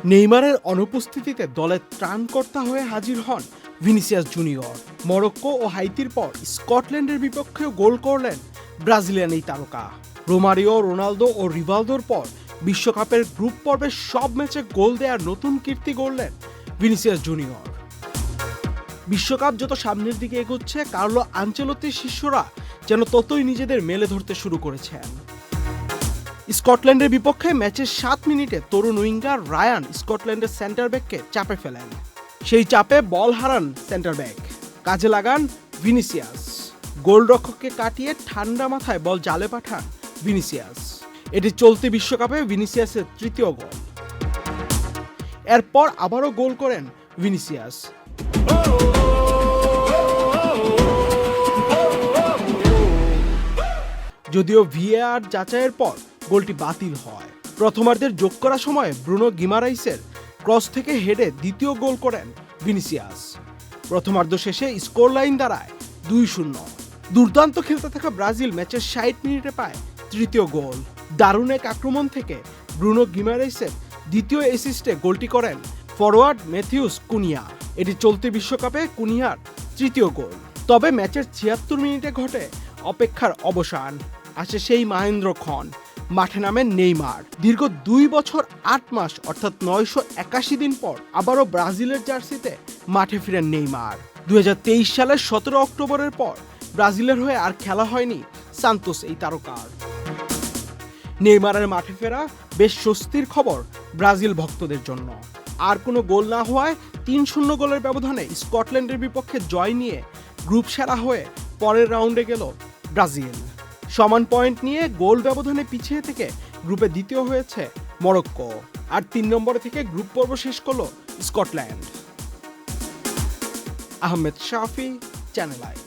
নেইমারের অনুপস্থিতিতে দলের ত্রাণকর্তা হয়ে হাজির হন ভিনিসিয়াস জুনিয়র। মরক্কো ও হাইতির পর স্কটল্যান্ডের বিপক্ষেও গোল করলেন ব্রাজিলিয়ান এই তারকা। রোমারিও, রোনালদো ও রিভালদোর পর বিশ্বকাপের গ্রুপ পর্বের সব ম্যাচে গোল দেওয়ার নতুন কীর্তি গড়লেন ভিনিসিয়াস জুনিয়র। বিশ্বকাপ যত সামনের দিকে এগোচ্ছে, কার্লো আনচেলত্তির শিষ্যরা যেন ততই নিজেদের মেলে ধরতে শুরু করেছেন। স্কটল্যান্ডের বিপক্ষে ম্যাচের 7 মিনিটে তরুণ উইঙ্গার রায়ান স্কটল্যান্ডের সেন্টার ব্যাককে চাপে ফেলেন। সেই চাপে বল হারান সেন্টার ব্যাক, কাজে লাগান ভিনিসিয়াস। গোলরক্ষককে কাটিয়ে ঠান্ডা মাথায় বল জালে পাঠান ভিনিসিয়াস। এটি চলতি বিশ্বকাপে ভিনিসিয়াসের তৃতীয় গোল। এরপর আবারও গোল করেন ভিনিসিয়াস। যদিও ভিএআর যাচাইয়ের পর গোলটি বাতিল হয়। প্রথমার্ধের যোগ করার সময় ব্রুনো গিমারাইসের ক্রস থেকে হেডে দ্বিতীয় গোল করেন ভিনিসিয়াস। প্রথমার্ধ শেষে স্কোর লাইন দাঁড়ায় 2-0। দুর্দান্ত খেলতে থাকা ব্রাজিল ম্যাচের 60 মিনিটে পায় তৃতীয় গোল। দারুণ এক আক্রমণ থেকে ব্রুনো গিমারাইসের দ্বিতীয় অ্যাসিস্টে গোলটি করেন ফরওয়ার্ড ম্যাথিউস কুনিয়া। এটি চলতি বিশ্বকাপে কুনিয়ার তৃতীয় গোল। তবে ম্যাচের 76 মিনিটে ঘটে অপেক্ষার অবসান। আসে সেই মহেন্দ্রক্ষণ, মাঠে নামেন নেইমার। দীর্ঘ 2 বছর 8 মাস অর্থাৎ 981 দিন পর আবারও ব্রাজিলের জার্সিতে মাঠে ফিরেন নেইমার। 2023 সালের 17 অক্টোবরের পর ব্রাজিলের হয়ে আর খেলা হয়নি সান্তোস এই তারকার। নেইমারের মাঠে ফেরা বেশ স্বস্তির খবর ব্রাজিল ভক্তদের জন্য। আর কোনো গোল না হওয়ায় 3-0 গোলের ব্যবধানে স্কটল্যান্ডের বিপক্ষে জয় নিয়ে গ্রুপ সেরা হয়ে পরের রাউন্ডে গেল ব্রাজিল। সমান পয়েন্ট নিয়ে গোল ব্যবধানে পিছিয়ে থেকে গ্রুপে দ্বিতীয় হয়েছে মরক্কো। আর 3 নম্বরে থেকে গ্রুপ পর্ব শেষ করল Scotland. Ahmed Shafi, channel I.